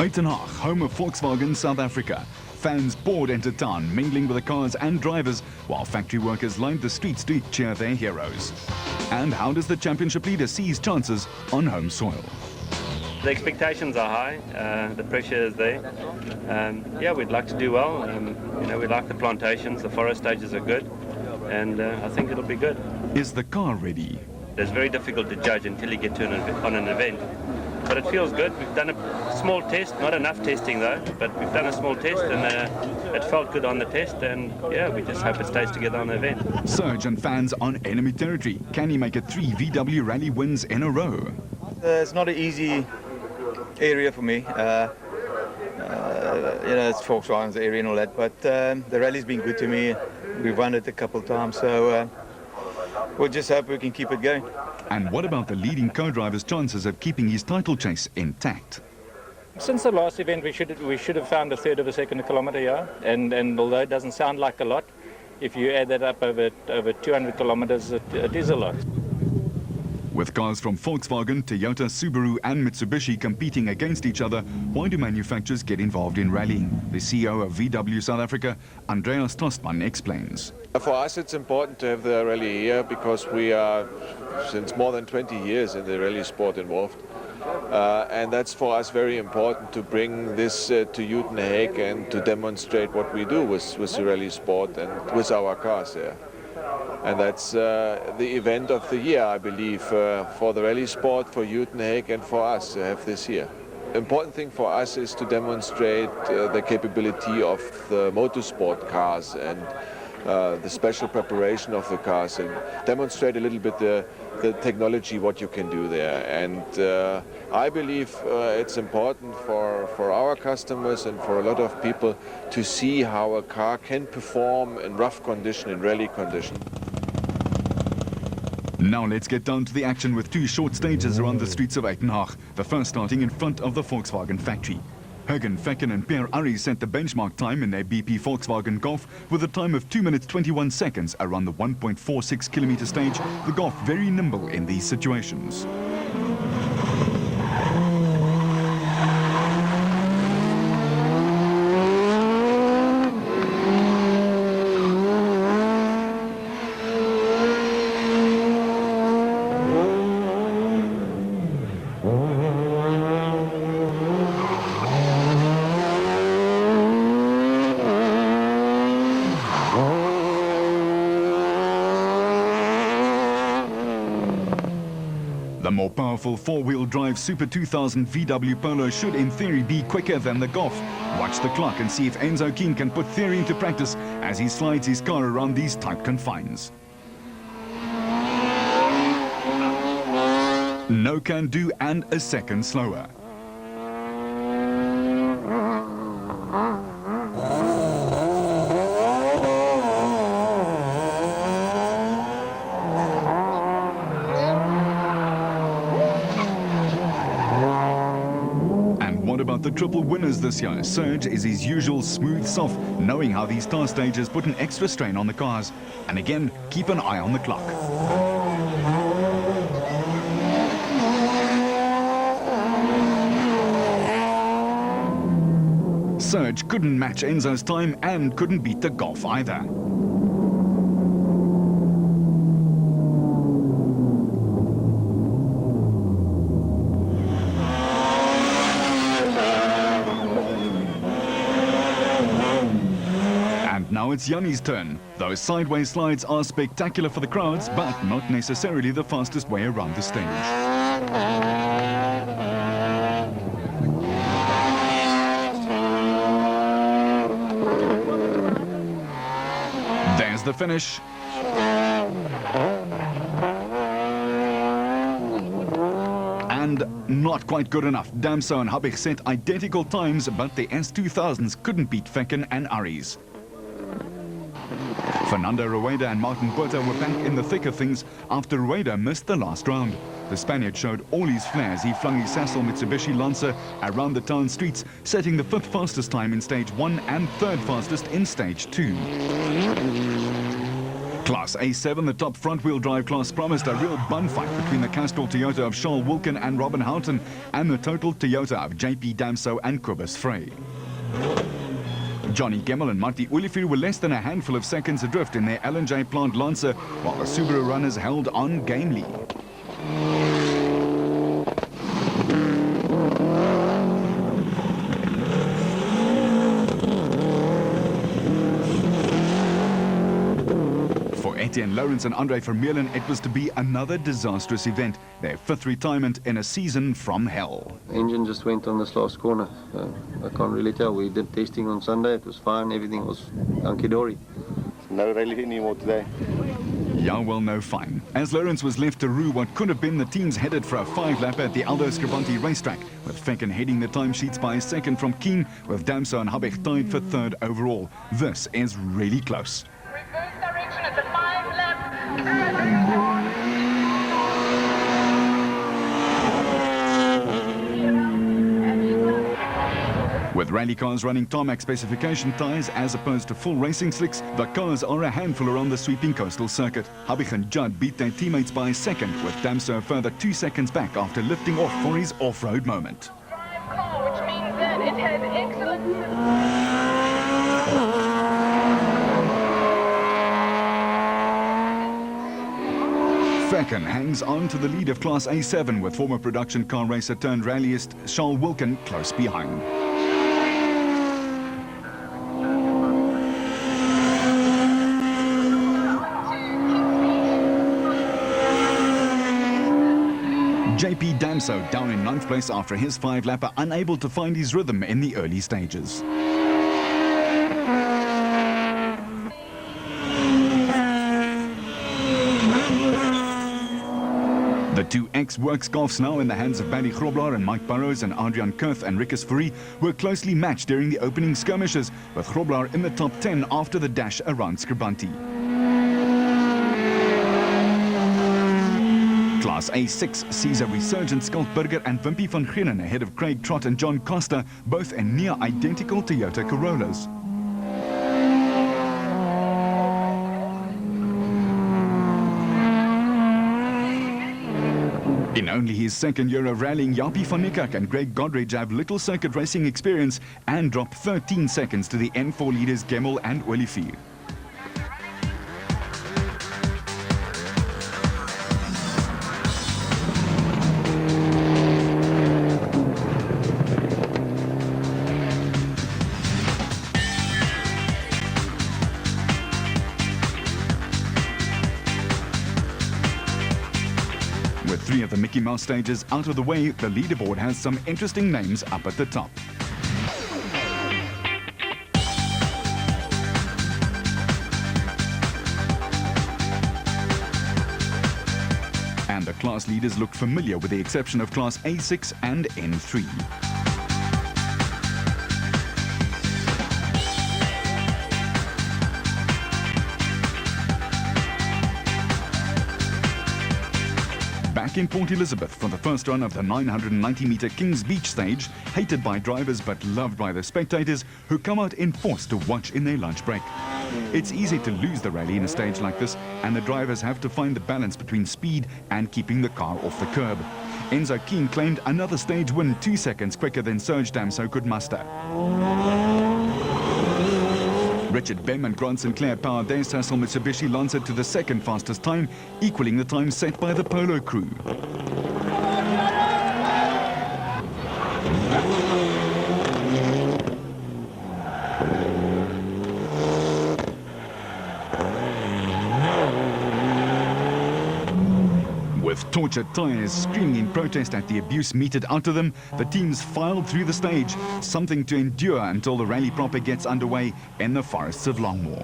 Uitenhage, home of Volkswagen South Africa. Fans poured into town, mingling with the cars and drivers, while factory workers lined the streets to cheer their heroes. And how does the championship leader see his chances on home soil? The expectations are high, the pressure is there. Yeah, we'd like to do well. We like the plantations, the forest stages are good, and I think it'll be good. Is the car ready? It's very difficult to judge until you get to on an event. But it feels good. We've done a small test, not enough testing though, but we've done a small test and it felt good on the test, and yeah, we just hope it stays together on the event. Surge and fans on enemy territory. Can he make it 3 VW Rally wins in a row? It's not an easy area for me. It's Volkswagen's area and all that, but the rally's been good to me. We've won it a couple of times, so we'll just hope we can keep it going. And what about the leading co-driver's chances of keeping his title chase intact? Since the last event, we should have found a third of a second a kilometre, yeah. And although it doesn't sound like a lot, if you add that up over 200 kilometres, it is a lot. With cars from Volkswagen, Toyota, Subaru and Mitsubishi competing against each other, why do manufacturers get involved in rallying? The CEO of VW South Africa, Andreas Tostman, explains. For us it's important to have the rally here because we are since more than 20 years in the rally sport involved. And that's for us very important to bring this to Uitenhage and to demonstrate what we do with the rally sport and with our cars here. And that's the event of the year, I believe, for the rally sport, for Uitenhage and for us to have this here. The important thing for us is to demonstrate the capability of the motorsport cars and the special preparation of the cars and demonstrate a little bit the technology, what you can do there. And I believe it's important for our customers and for a lot of people to see how a car can perform in rough condition, in rally condition. Now let's get down to the action with 2 short stages around the streets of Uitenhage, the first starting in front of the Volkswagen factory. Hergen Fecken and Pierre Arrie set the benchmark time in their BP Volkswagen Golf with a time of 2 minutes 21 seconds around the 1.46 kilometer stage, the Golf very nimble in these situations. The more powerful 4-wheel drive Super 2000 VW Polo should in theory be quicker than the Golf. Watch the clock and see if Enzo Keen can put theory into practice as he slides his car around these tight confines. No can do and a second slower. What about the triple winners this year? Surge is his usual smooth soft, knowing how these star stages put an extra strain on the cars. And again, keep an eye on the clock. Surge couldn't match Enzo's time and couldn't beat the Golf either. Now it's Janni's turn. Those sideways slides are spectacular for the crowds, but not necessarily the fastest way around the stage. There's the finish. And not quite good enough. Damso and Habig set identical times, but the S2000s couldn't beat Fecken and Arries. Fernando Rueda and Martin Botha were back in the thick of things after Rueda missed the last round. The Spaniard showed all his flair as he flung his Sassel Mitsubishi Lancer around the town streets, setting the 5th fastest time in stage 1 and 3rd fastest in stage 2. Class A7, the top front-wheel drive class, promised a real bun fight between the Castrol Toyota of Charles Wilken and Robin Houghton and the Total Toyota of JP Damso and Kobus Frey. Johnny Gemmel and Marty Olivier were less than a handful of seconds adrift in their L&J plant Lancer, while the Subaru runners held on gamely. Etienne Lawrence and Andre Vermeulen, it was to be another disastrous event, their fifth retirement in a season from hell. Engine just went on this last corner. I can't really tell. We did testing on Sunday. It was fine. Everything was hunky-dory. No rally anymore today. Yeah, well, no fine. As Lawrence was left to rue what could have been the teams headed for a 5-lapper at the Aldo Scribante racetrack, with Fecken heading the timesheets by a second from Keen, with Damso and Habech tied for third overall. This is really close. Reverse direction at the 5-lap. With rally cars running tarmac specification tyres as opposed to full racing slicks, the cars are a handful around the sweeping coastal circuit. Habich and Judd beat their teammates by a second, with Damso a further 2 seconds back after lifting off for his off-road moment. Which means that it has excellent... Fecken hangs on to the lead of Class A7 with former production car racer turned rallyist Charles Wilken close behind. JP Damso down in 9th place after his 5-lapper, unable to find his rhythm in the early stages. The two ex-Works golfs, now in the hands of Barry Grobler and Mike Burrows and Adrian Kurth and Rikus Fourie, were closely matched during the opening skirmishes, with Grobler in the top 10 after the dash around Scribante. Class A6 sees a resurgent Skalkburger and Wimpy van Grienen ahead of Craig Trott and John Costa, both in near-identical Toyota Corollas. In only his second year of rallying, Jaapie van Niekerk and Greg Godridge have little circuit racing experience and drop 13 seconds to the N4 leaders Gemmel and Olivier. With 3 of the Mickey Mouse stages out of the way, the leaderboard has some interesting names up at the top. And the class leaders look familiar with the exception of Class A6 and N3. Back in Port Elizabeth for the first run of the 990-metre Kings Beach stage, hated by drivers but loved by the spectators who come out in force to watch in their lunch break. It's easy to lose the rally in a stage like this, and the drivers have to find the balance between speed and keeping the car off the curb. Enzo Keen claimed another stage win 2 seconds quicker than Serge Damso could muster. Richard Bem and Grant Sinclair powered their Sassel Mitsubishi Lancer to the second fastest time, equaling the time set by the Polo crew. With tortured tyres screaming in protest at the abuse meted out of them, the teams filed through the stage, something to endure until the rally proper gets underway in the forests of Longmoor.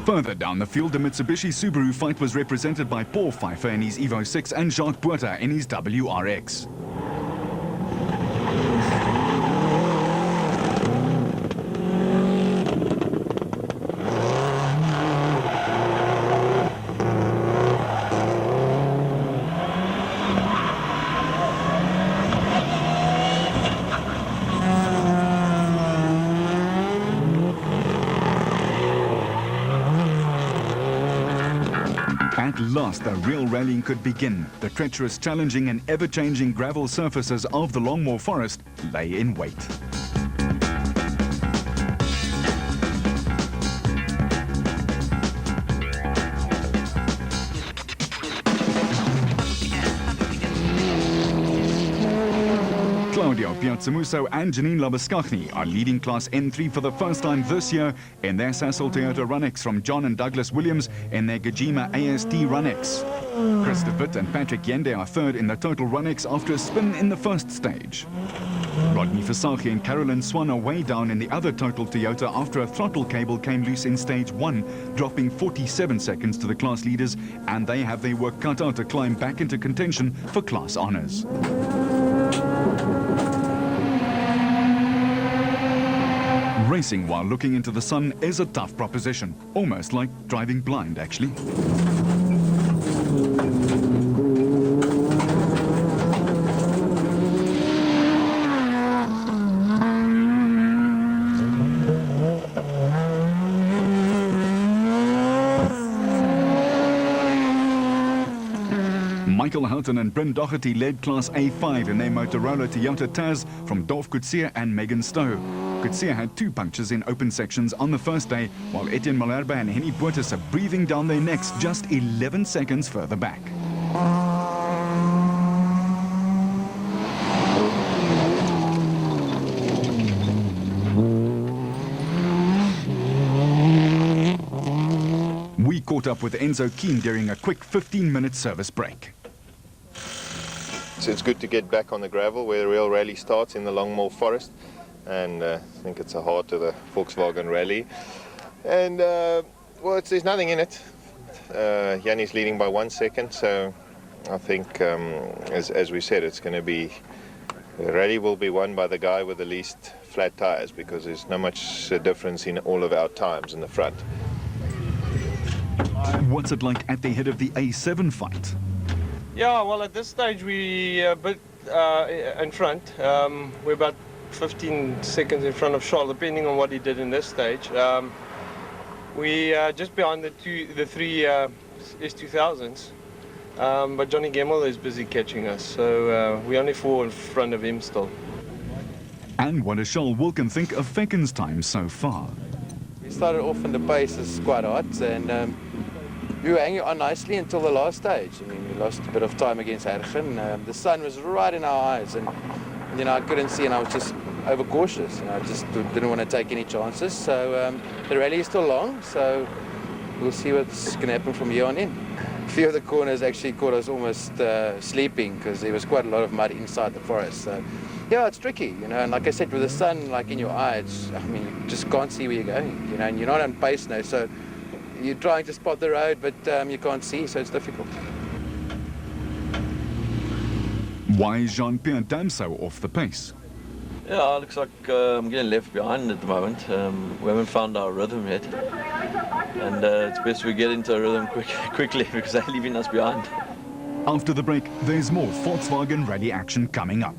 Further down the field, the Mitsubishi Subaru fight was represented by Paul Pfeiffer in his Evo 6 and Jacques Botha in his WRX. class, the real rallying could begin. The treacherous, challenging and ever-changing gravel surfaces of the Longmore Forest lay in wait. Claudio Piazzamuso and Janine Labaskachny are leading Class N3 for the first time this year in their Sasol Toyota Run-X from John and Douglas Williams in their Gajima AST Run-X. Chris de Witt and Patrick Yende are third in the total Run-X after a spin in the first stage. Rodney Fasaki and Carolyn Swan are way down in the other total Toyota after a throttle cable came loose in stage 1, dropping 47 seconds to the class leaders, and they have their work cut out to climb back into contention for class honours. Racing while looking into the sun is a tough proposition, almost like driving blind actually. Michael Houghton and Bryn Doherty led Class A5 in their Motorola Toyota Taz from Dolph Coetzee and Megan Stowe. Coetzee had 2 punctures in open sections on the first day, while Etienne Malherbe and Henny Boertes are breathing down their necks just 11 seconds further back. We caught up with Enzo Keen during a quick 15-minute service break. It's good to get back on the gravel where the real rally starts in the Longmore Forest, and I think it's the heart of the Volkswagen Rally. And well, there's nothing in it. Yanni's leading by 1 second, so I think, as we said, it's going to be, the rally will be won by the guy with the least flat tires, because there's not much difference in all of our times in the front. What's it like at the head of the A7 fight? Yeah, well, at this stage we're a bit in front. We're about 15 seconds in front of Charles, depending on what he did in this stage. We just behind the three S2000s, but Johnny Gemmell is busy catching us, so we're only 4 in front of him still. And what does Charles Wilkin think of Fecken's time so far? We started off and the pace is quite hot, and we were hanging on nicely until the last stage. I mean, we lost a bit of time against Hergen. The sun was right in our eyes, and you know, I couldn't see, and I was just overcautious. You know, I just didn't want to take any chances. So the rally is still long, so we'll see what's going to happen from here on in. A few of the corners actually caught us almost sleeping, because there was quite a lot of mud inside the forest. So yeah, it's tricky, you know. And like I said, with the sun like in your eyes, I mean, you just can't see where you're going, you know. And you're not on pace now, so you're trying to spot the road, but you can't see, so it's difficult. Why is Jean-Pierre Damso off the pace? Yeah, it looks like I'm getting left behind at the moment. We haven't found our rhythm yet. And it's best we get into a rhythm quickly, because they're leaving us behind. After the break, there's more Volkswagen Rally action coming up.